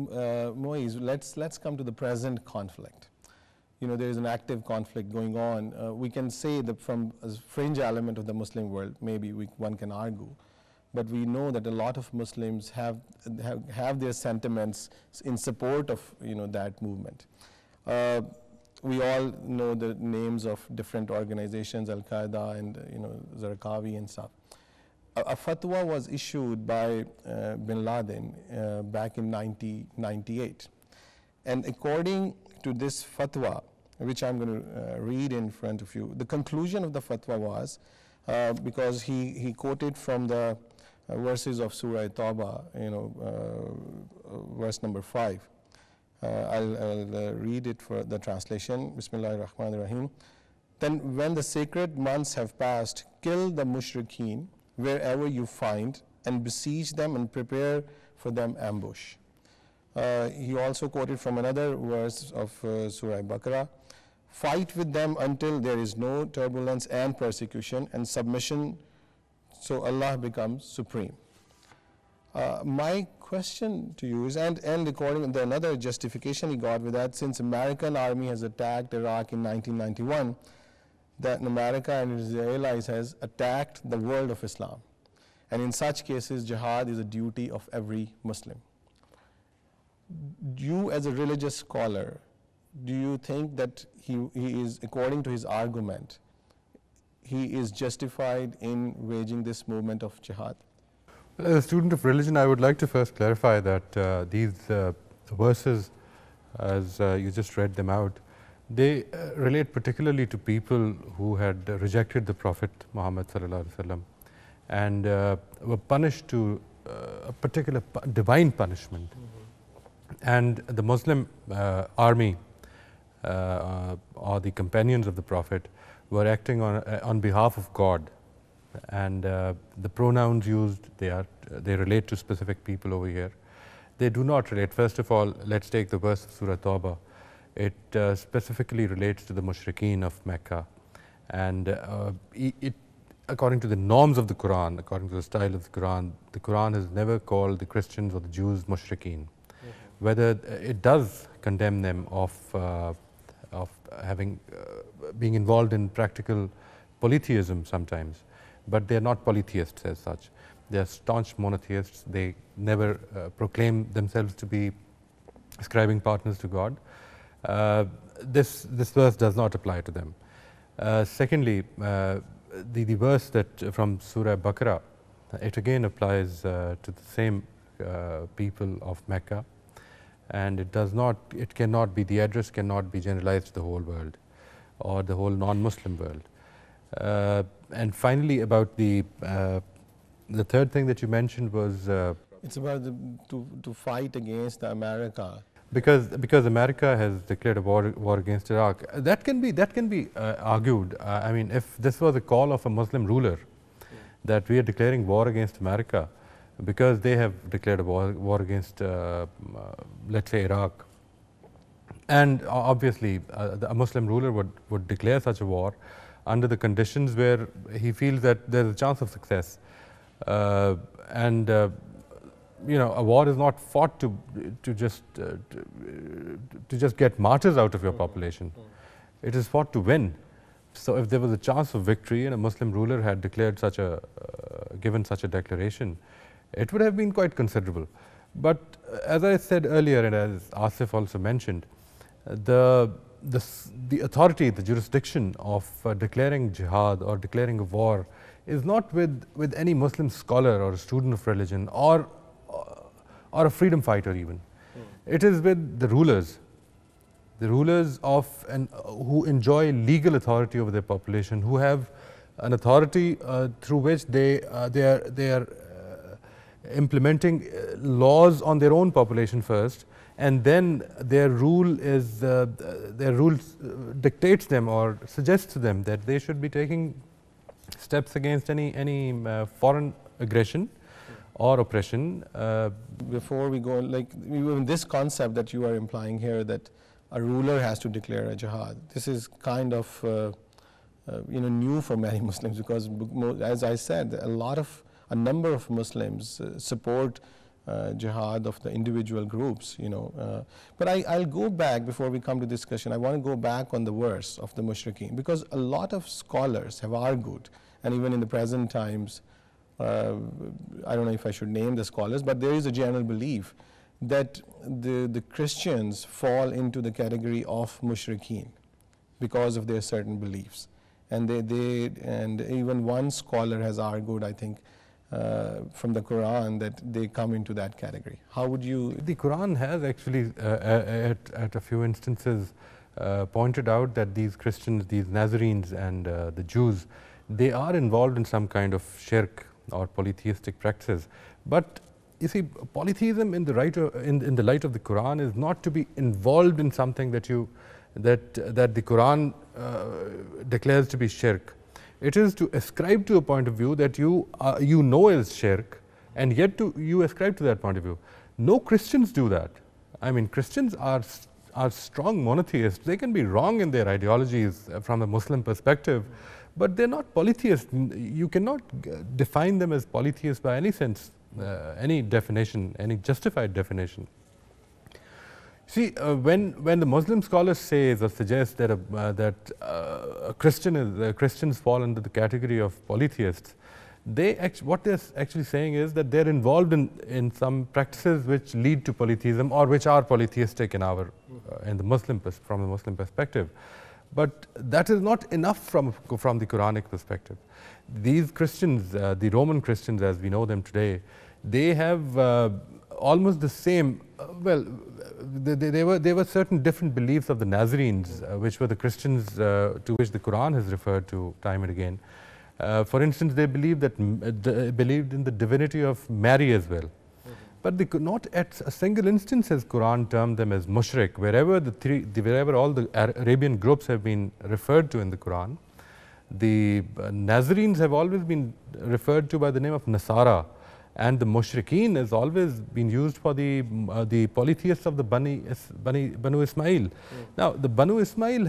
Moiz, let's come to the present conflict. You know, there is an active conflict going on. We can say that from a fringe element of the Muslim world, maybe one can argue, but we know that a lot of Muslims have their sentiments in support of, you know, that movement. We all know the names of different organizations, Al-Qaeda and, you know, Zarqawi and stuff. A fatwa was issued by bin Laden back in 1998. And according to this fatwa, which I'm going to read in front of you, the conclusion of the fatwa was, because he quoted from the verses of Surah Tawbah, you know, verse number 5. I'll read it for the translation. Bismillahir Rahmanir Rahim. Then when the sacred months have passed, kill the mushrikeen wherever you find and besiege them and prepare for them ambush. He also quoted from another verse of Surah Baqarah. Fight with them until there is no turbulence and persecution and submission, so Allah becomes supreme. My question to you is, and according to another justification he got with that, since American army has attacked Iraq in 1991, that America and its allies has attacked the world of Islam. And in such cases, jihad is a duty of every Muslim. You as a religious scholar, do you think that he is, according to his argument, he is justified in waging this movement of jihad? As a student of religion, I would like to first clarify that these verses, as you just read them out, they relate particularly to people who had rejected the Prophet Muhammad ﷺ and were punished to a particular divine punishment. And the Muslim army or the companions of the Prophet were acting on behalf of God. And the pronouns used, they relate to specific people over here. They do not relate. First of all, let's take the verse of Surah Tawbah. It specifically relates to the mushrikeen of Mecca. And according to the norms of the Quran, according to the style of the Quran has never called the Christians or the Jews mushrikeen. Whether it does condemn them of having being involved in practical polytheism sometimes, but they are not polytheists as such. They are staunch monotheists. They never proclaim themselves to be ascribing partners to God. This verse does not apply to them. Secondly, the verse that from Surah Baqarah, it again applies to the same people of Mecca, and it cannot be, the address cannot be generalized to the whole world or the whole non-Muslim world. And finally, about the third thing that you mentioned was it's about to fight against America. Because America has declared a war against Iraq. That can be argued. I mean, if this was a call of a Muslim ruler, that we are declaring war against America because they have declared a war against, let's say, Iraq. And obviously, a Muslim ruler would declare such a war under the conditions where he feels that there's a chance of success. You know, a war is not fought to just get martyrs out of your population. It is fought to win. So if there was a chance of victory and a Muslim ruler had declared given such a declaration, it would have been quite considerable. But as I said earlier, and as Asif also mentioned, the authority, the jurisdiction of declaring jihad or declaring a war is not with any Muslim scholar or a student of religion or a freedom fighter even. It is with the rulers who enjoy legal authority over their population, who have an authority through which they are implementing laws on their own population first, and then their rule dictates them or suggests to them that they should be taking steps against any foreign aggression or oppression. Before we go, like even this concept that you are implying here, that a ruler has to declare a jihad, this is kind of new for many Muslims, because as I said, a number of Muslims support jihad of the individual groups, but I'll go back before we come to discussion. I want to go back on the verse of the mushrikeen, because a lot of scholars have argued, and even in the present times, I don't know if I should name the scholars, but there is a general belief that the Christians fall into the category of mushrikeen because of their certain beliefs. And and even one scholar has argued, I think, from the Quran, that they come into that category. How would you? The Quran has actually, at a few instances, pointed out that these Christians, these Nazarenes and the Jews, they are involved in some kind of shirk or polytheistic practices. But you see, polytheism in the light of the Quran is not to be involved in something that the Quran declares to be shirk. It is to ascribe to a point of view that you know is shirk, and yet you ascribe to that point of view. No Christians do that. I mean, Christians are strong monotheists. They can be wrong in their ideologies from a Muslim perspective, but they're not polytheists. You cannot define them as polytheists by any sense, any definition, any justified definition. See, when the Muslim scholars say or suggest that Christians fall under the category of polytheists, what they're actually saying is that they're involved in some practices which lead to polytheism, or which are polytheistic from the Muslim perspective. But that is not enough from the Quranic perspective. These Christians, the Roman Christians as we know them today, they have almost the same, there were certain different beliefs of the Nazarenes, which were the Christians to which the Quran has referred to time and again. For instance, they believed in the divinity of Mary as well. But not at a single instance has Quran termed them as mushrik. Wherever all the Arabian groups have been referred to in the Quran, the Nazarenes have always been referred to by the name of Nasara. And the mushrikeen has always been used for the polytheists of the Banu Ismail. Now, the Banu Ismail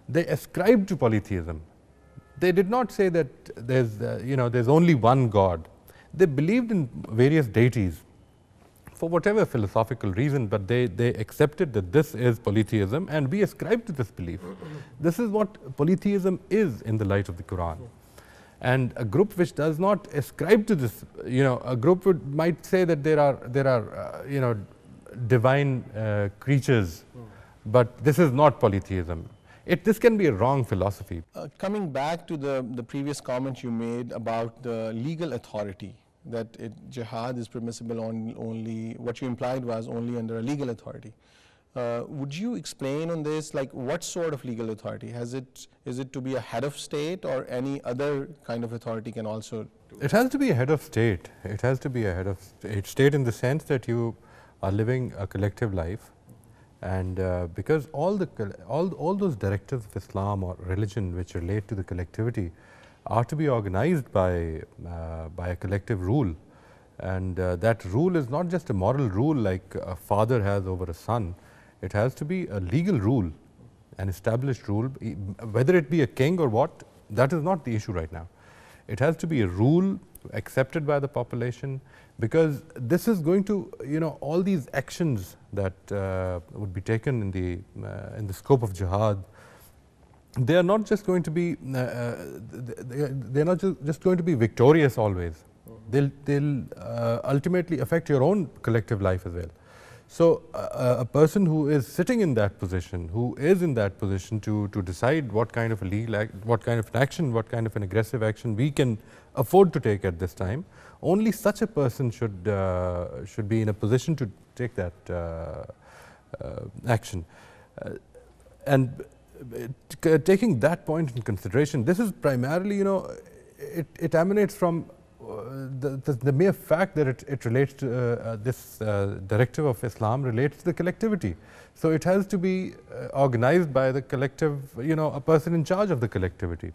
they ascribed to polytheism. They did not say that there's only one God. They believed in various deities for whatever philosophical reason, but they accepted that this is polytheism, and we ascribe to this belief. This is what polytheism is in the light of the Quran. And a group which does not ascribe to this, a group might say that there are divine creatures, but this is not polytheism. This can be a wrong philosophy. Coming back to the previous comment you made about the legal authority, that jihad is permissible only, what you implied was only under a legal authority. Would you explain on this, like what sort of legal authority? Is it to be a head of state, or any other kind of authority can also do it? It has to be a head of state. It has to be a head of state in the sense that you are living a collective life, and because all those directives of Islam or religion which relate to the collectivity are to be organized by a collective rule, and that rule is not just a moral rule like a father has over a son. It has to be a legal rule, an established rule, whether it be a king or what, that is not the issue right now. It has to be a rule accepted by the population, because this is going to, all these actions that would be taken in the scope of jihad, they are not just going to be, they're not just going to be victorious always. They'll ultimately affect your own collective life as well. So a person who is sitting in that position, to decide what kind of a legal act, what kind of an action, what kind of an aggressive action we can afford to take at this time, only such a person should be in a position to take that action. And taking that point in consideration, this is primarily, it emanates from the mere fact that it relates to this directive of Islam relates to the collectivity. So it has to be organized by the collective, a person in charge of the collectivity.